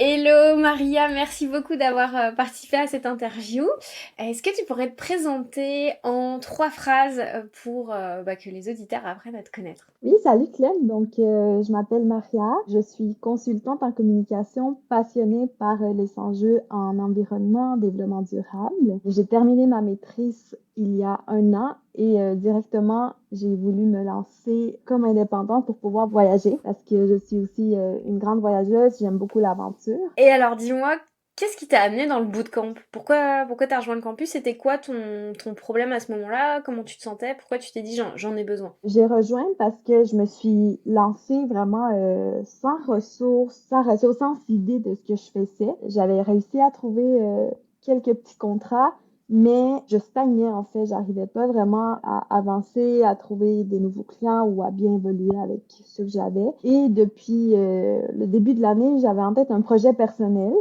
Hello Maria, merci beaucoup d'avoir participé à cette interview. Est-ce que tu pourrais te présenter en 3 phrases pour que les auditeurs apprennent à te connaître? Oui, salut Clem. Je m'appelle Maria. Je suis consultante en communication passionnée par les enjeux en environnement, développement durable. J'ai terminé ma maîtrise il y a un an et directement, j'ai voulu me lancer comme indépendante pour pouvoir voyager parce que je suis aussi une grande voyageuse. J'aime beaucoup l'aventure. Et alors dis-moi, qu'est-ce qui t'a amené dans le bootcamp? Pourquoi t'as rejoint le campus? C'était quoi ton problème à ce moment-là? Comment tu te sentais? Pourquoi tu t'es dit j'en ai besoin? J'ai rejoint parce que je me suis lancée vraiment sans idée de ce que je faisais. J'avais réussi à trouver quelques petits contrats, mais je stagnais en fait. J'arrivais pas vraiment à avancer, à trouver des nouveaux clients ou à bien évoluer avec ceux que j'avais. Et depuis le début de l'année, j'avais en tête un projet personnel,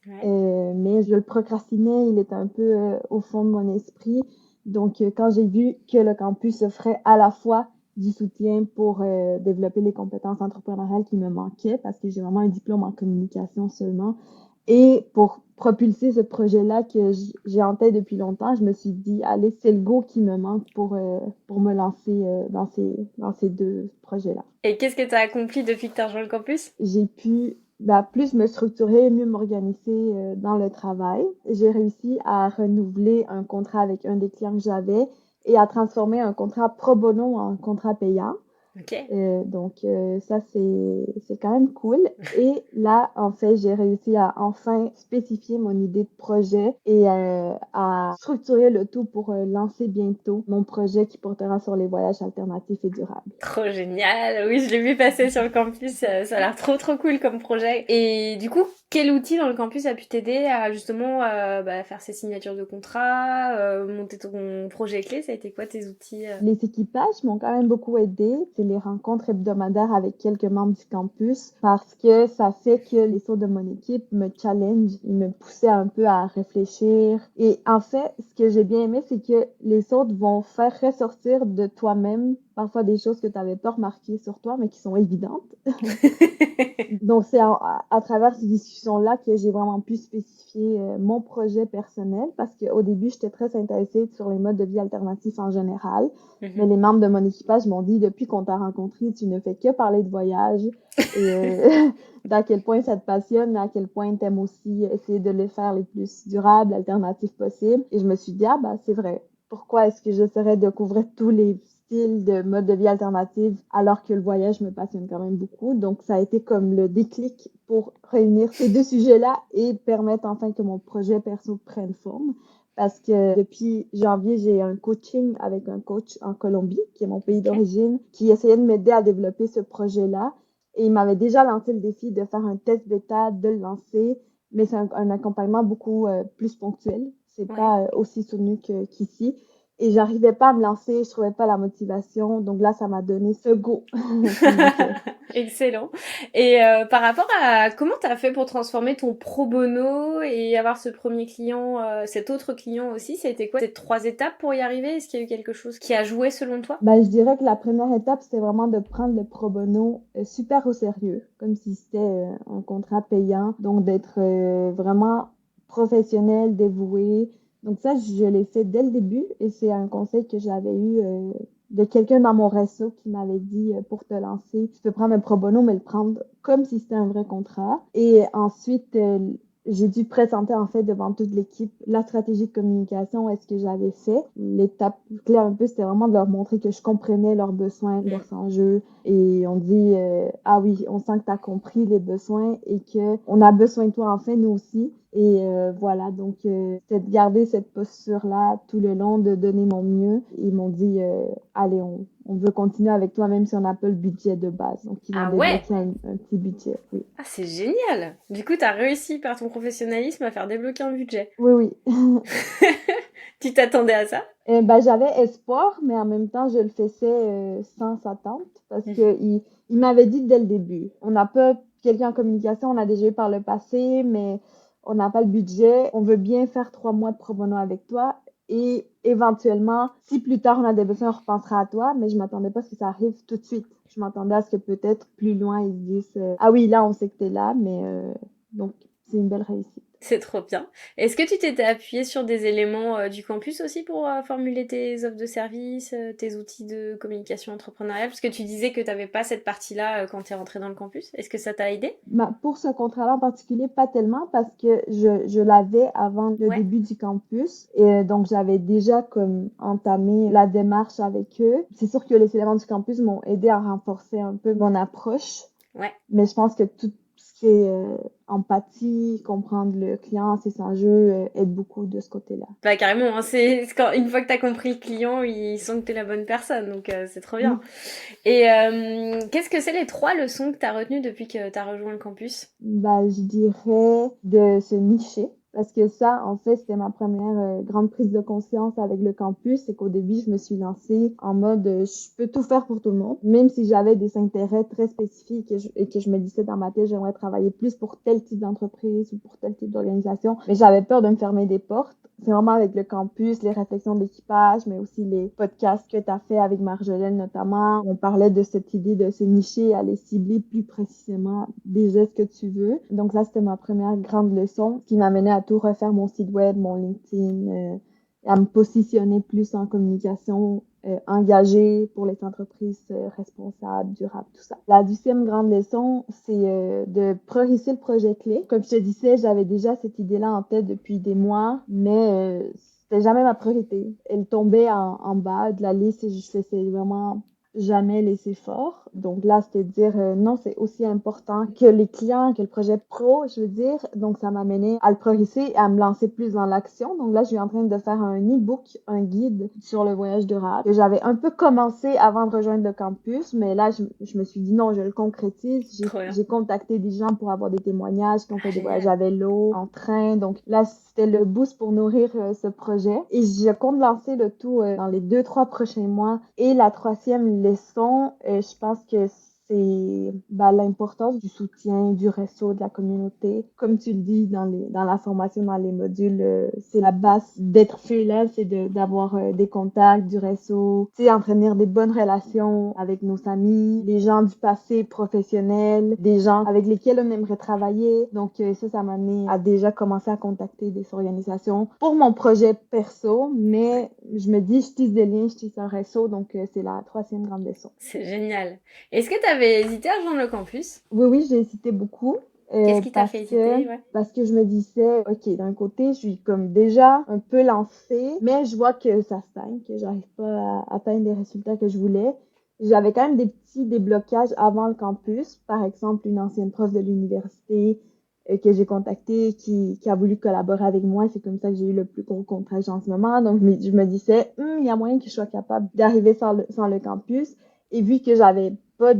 Ouais. mais je le procrastinais. Il était un peu au fond de mon esprit. Quand j'ai vu que le campus offrait à la fois du soutien pour développer les compétences entrepreneuriales qui me manquaient, parce que j'ai vraiment un diplôme en communication seulement, et pour propulser ce projet-là que j'ai en tête depuis longtemps, je me suis dit, allez, c'est le go qui me manque pour me lancer dans ces deux projets-là. Et qu'est-ce que t'as accompli depuis que t'as rejoint le campus? J'ai pu plus me structurer, mieux m'organiser dans le travail. J'ai réussi à renouveler un contrat avec un des clients que j'avais et à transformer un contrat pro bono en contrat payant. Ok. Ça, c'est quand même cool. Et là, en fait, j'ai réussi à enfin spécifier mon idée de projet et à structurer le tout pour lancer bientôt mon projet qui portera sur les voyages alternatifs et durables. Trop génial. Oui, je l'ai vu passer sur le campus. Ça a l'air trop cool comme projet. Et du coup, quel outil dans le campus a pu t'aider à justement faire ces signatures de contrat, monter ton projet clé? Ça a été quoi tes outils? Les équipages m'ont quand même beaucoup aidé. C'est les rencontres hebdomadaires avec quelques membres du campus parce que ça fait que les autres de mon équipe me challenge, ils me poussaient un peu à réfléchir. Et en fait, ce que j'ai bien aimé, c'est que les autres vont faire ressortir de toi-même parfois des choses que tu n'avais pas remarquées sur toi, mais qui sont évidentes. Donc, c'est à travers ces discussions-là que j'ai vraiment pu spécifier mon projet personnel parce qu'au début, j'étais très intéressée sur les modes de vie alternatifs en général. Mais Mhm. les membres de mon équipage m'ont dit, depuis qu'on t'a rencontré, tu ne fais que parler de voyage et d'à quel point ça te passionne, mais à quel point tu aimes aussi essayer de les faire les plus durables, alternatifs possibles. Et je me suis dit, ah bah c'est vrai. Pourquoi est-ce que j'essaierais de couvrir tous les styles de mode de vie alternative alors que le voyage me passionne quand même beaucoup? Donc, ça a été comme le déclic pour réunir ces deux sujets-là et permettre enfin que mon projet perso prenne forme. Parce que depuis janvier, j'ai un coaching avec un coach en Colombie, qui est mon pays Ok. d'origine, qui essayait de m'aider à développer ce projet-là. Et il m'avait déjà lancé le défi de faire un test bêta, de le lancer, mais c'est un accompagnement beaucoup plus ponctuel. C'est Ouais. pas aussi soutenu qu'ici. Et j'arrivais pas à me lancer, je trouvais pas la motivation. Donc là, ça m'a donné ce go qui manquait. Excellent. Et par rapport à comment t'as fait pour transformer ton pro bono et avoir ce premier client, cet autre client aussi, ça a été quoi ces 3 étapes pour y arriver? Est-ce qu'il y a eu quelque chose qui a joué selon toi? Je dirais que la première étape, c'était vraiment de prendre le pro bono super au sérieux, comme si c'était un contrat payant. Donc, d'être vraiment professionnel, dévoué. Donc, ça, je l'ai fait dès le début et c'est un conseil que j'avais eu de quelqu'un dans mon réseau qui m'avait dit pour te lancer, tu peux prendre un pro bono, mais le prendre comme si c'était un vrai contrat. Et ensuite, j'ai dû présenter en fait devant toute l'équipe la stratégie de communication, est-ce que j'avais fait. L'étape clé un peu, c'était vraiment de leur montrer que je comprenais leurs besoins, Mm. leurs enjeux. Et on dit, ah oui, on sent que tu as compris les besoins et que on a besoin de toi en fait, nous aussi. Et voilà, c'était de garder cette posture-là tout le long, de donner mon mieux. Ils m'ont dit, allez, on veut continuer avec toi, même si on n'a pas le budget de base. Donc, ils ont Ah ouais? débloqué un petit budget, oui. Ah, c'est génial! Du coup, t'as réussi par ton professionnalisme à faire débloquer un budget. Oui, oui. Tu t'attendais à ça? J'avais espoir, mais en même temps, je le faisais sans attente parce Mhm. que il m'avait dit dès le début, on n'a pas quelqu'un en communication, on a déjà eu par le passé, mais on n'a pas le budget. On veut bien faire 3 mois de pro bono avec toi et éventuellement, si plus tard on a des besoins, on repensera à toi, mais je m'attendais pas à ce que ça arrive tout de suite. Je m'attendais à ce que peut-être plus loin, ils se disent, ah oui, là, on sait que t'es là, mais donc c'est une belle réussite. C'est trop bien. Est-ce que tu t'étais appuyé sur des éléments du campus aussi pour formuler tes offres de services, tes outils de communication entrepreneuriale? Parce que tu disais que tu n'avais pas cette partie-là quand tu es rentrée dans le campus. Est-ce que ça t'a aidé? Pour ce contrat-là en particulier, pas tellement parce que je l'avais avant le Ouais. début du campus et donc j'avais déjà comme entamé la démarche avec eux. C'est sûr que les éléments du campus m'ont aidé à renforcer un peu mon approche, Ouais. mais je pense que tout ce qui est empathie, comprendre le client, ses enjeux, aide beaucoup de ce côté-là. Bah carrément, hein, c'est quand une fois que t'as compris le client, ils sentent que t'es la bonne personne, donc c'est trop bien. Oui. Et qu'est-ce que c'est les 3 leçons que t'as retenues depuis que t'as rejoint le campus? Je dirais de se nicher. Parce que ça, en fait, c'était ma première grande prise de conscience avec le campus. C'est qu'au début, je me suis lancée en mode je peux tout faire pour tout le monde. Même si j'avais des intérêts très spécifiques et que je me disais dans ma tête, j'aimerais travailler plus pour tel type d'entreprise ou pour tel type d'organisation. Mais j'avais peur de me fermer des portes. C'est vraiment avec le campus, les réflexions d'équipage, mais aussi les podcasts que tu as fait avec Marjolaine notamment. On parlait de cette idée de se nicher, aller cibler plus précisément des gestes que tu veux. Donc là, c'était ma première grande leçon qui m'a mené à tout refaire mon site web, mon LinkedIn, à me positionner plus en communication engagée pour les entreprises responsables, durables, tout ça. La deuxième grande leçon, c'est de prioriser le projet clé. Comme je te disais, j'avais déjà cette idée-là en tête depuis des mois, mais c'était jamais ma priorité. Elle tombait en bas de la liste et je faisais vraiment jamais les efforts. Donc là, c'était de dire non, c'est aussi important que les clients, que le projet pro, je veux dire. Donc ça m'a mené à le progresser et à me lancer plus dans l'action. Donc là, je suis en train de faire un e-book, un guide sur le voyage durable que j'avais un peu commencé avant de rejoindre le campus, mais là, je me suis dit non, je le concrétise. Trop bien. J'ai contacté des gens pour avoir des témoignages qui ont Ah, fait des voyages génial. à vélo, en train. Donc là, c'était le boost pour nourrir ce projet. Et je compte lancer le tout dans les 2, 3 prochains mois. Et la troisième leçon, je pense que c'est l'importance du soutien, du réseau, de la communauté. Comme tu le dis dans la formation, dans les modules, c'est la base d'être freelance et d'avoir des contacts, du réseau, tu sais, entretenir des bonnes relations avec nos amis, les gens du passé professionnel, des gens avec lesquels on aimerait travailler. Donc ça m'a amené à déjà commencer à contacter des organisations pour mon projet perso, mais je me dis, je tisse des liens, je tisse un réseau, donc c'est la troisième grande leçon. C'est génial. Est-ce que t'avais hésité à rejoindre le campus? Oui, oui, j'ai hésité beaucoup Qu'est-ce qui t'a fait hésiter? Ouais. parce que je me disais, OK, d'un côté, je suis comme déjà un peu lancée, mais je vois que ça stagne, que j'arrive pas à atteindre les résultats que je voulais. J'avais quand même des petits déblocages avant le campus, par exemple, une ancienne prof de l'université que j'ai contactée qui a voulu collaborer avec moi. C'est comme ça que j'ai eu le plus gros contrat en ce moment. Donc, je me disais, il y a moyen que je sois capable d'arriver sans le campus. Et vu que j'avais pas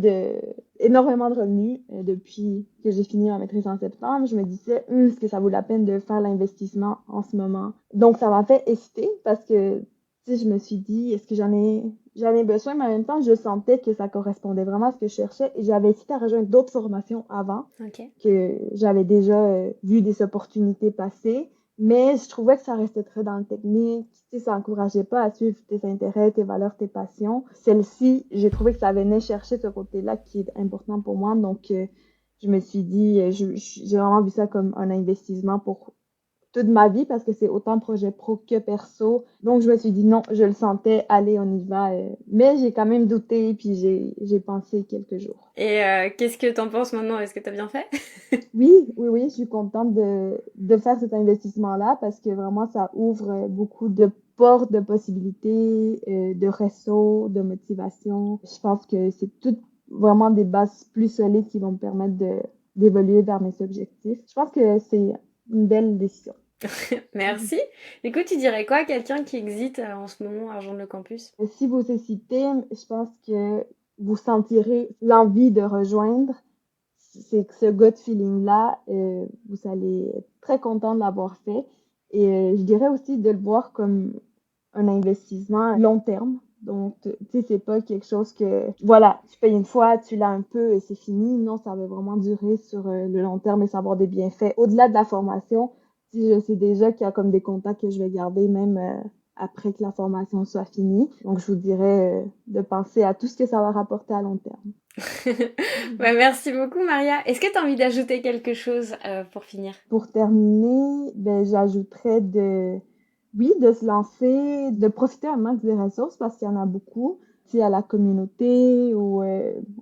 énormément de revenus depuis que j'ai fini ma maîtrise en septembre, je me disais, est-ce que ça vaut la peine de faire l'investissement en ce moment? Donc, ça m'a fait hésiter parce que, tu sais, je me suis dit, est-ce que j'en ai besoin? Mais en même temps, je sentais que ça correspondait vraiment à ce que je cherchais et j'avais hésité à rejoindre d'autres formations avant Ok. que j'avais déjà vu des opportunités passer. Mais je trouvais que ça restait très dans le technique. Tu sais, ça encourageait pas à suivre tes intérêts, tes valeurs, tes passions. Celle-ci, j'ai trouvé que ça venait chercher ce côté-là qui est important pour moi. Donc, je me suis dit, j'ai vraiment vu ça comme un investissement pour toute ma vie parce que c'est autant projet pro que perso. Donc, je me suis dit non, je le sentais, allez, on y va. Mais j'ai quand même douté puis j'ai pensé quelques jours. Et qu'est-ce que t'en penses maintenant? Est-ce que t'as bien fait? Oui, oui, oui, je suis contente de faire cet investissement-là parce que vraiment, ça ouvre beaucoup de portes, de possibilités, de réseaux, de motivation. Je pense que c'est tout vraiment des bases plus solides qui vont me permettre d'évoluer vers mes objectifs. Je pense que c'est une belle décision. Merci. Du coup, tu dirais quoi à quelqu'un qui hésite en ce moment à rejoindre le campus? Si vous hésitez, je pense que vous sentirez l'envie de rejoindre. C'est que ce gut feeling-là, vous allez être très content de l'avoir fait. Et je dirais aussi de le voir comme un investissement long terme. Donc, tu sais, c'est pas quelque chose que, voilà, tu payes une fois, tu l'as un peu et c'est fini. Non, ça va vraiment durer sur le long terme et ça va avoir des bienfaits. Au-delà de la formation, si je sais déjà qu'il y a comme des contacts que je vais garder même après que la formation soit finie. Donc, je vous dirais de penser à tout ce que ça va rapporter à long terme. Merci beaucoup, Maria. Est-ce que tu as envie d'ajouter quelque chose pour finir? Pour terminer, j'ajouterais oui, de se lancer, de profiter un max des ressources parce qu'il y en a beaucoup. Si à la communauté où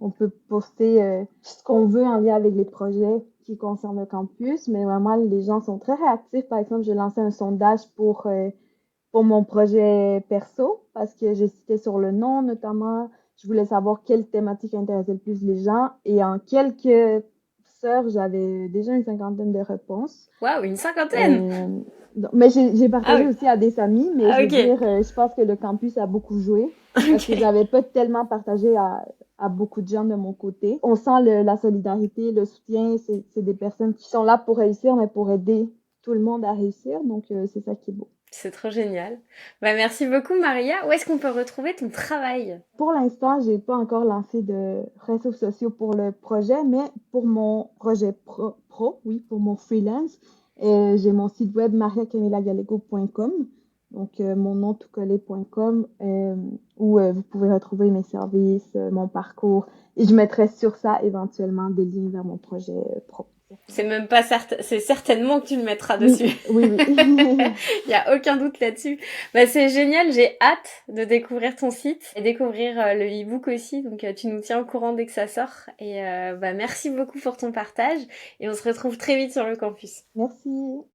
on peut poster ce qu'on veut en lien avec les projets qui concernent le campus, mais vraiment les gens sont très réactifs. Par exemple, j'ai lancé un sondage pour mon projet perso parce que j'ai cité sur le nom notamment. Je voulais savoir quelle thématique intéressait le plus les gens et en quelques heures, j'avais déjà une cinquantaine de réponses. Waouh, une cinquantaine! Mais j'ai partagé Oui. aussi à des amis, mais je veux Ok. dire, je pense que le campus a beaucoup joué parce que Ok. j'avais pas tellement partagé à beaucoup de gens de mon côté. On sent la solidarité, le soutien, c'est des personnes qui sont là pour réussir, mais pour aider tout le monde à réussir. Donc, c'est ça qui est beau. C'est trop génial. Merci beaucoup, Maria. Où est-ce qu'on peut retrouver ton travail? Pour l'instant, j'ai pas encore lancé de réseaux sociaux pour le projet, mais pour mon projet oui, pour mon freelance, j'ai mon site web mariacamilagallego.com, donc mon nom tout collé.com, où vous pouvez retrouver mes services, mon parcours, et je mettrai sur ça éventuellement des liens vers mon projet pro. C'est même pas certain, c'est certainement que tu le mettras Oui, dessus. oui, oui. Il y a aucun doute là-dessus. C'est génial, j'ai hâte de découvrir ton site et découvrir le e-book aussi. Donc tu nous tiens au courant dès que ça sort. Et merci beaucoup pour ton partage et on se retrouve très vite sur le campus. Merci.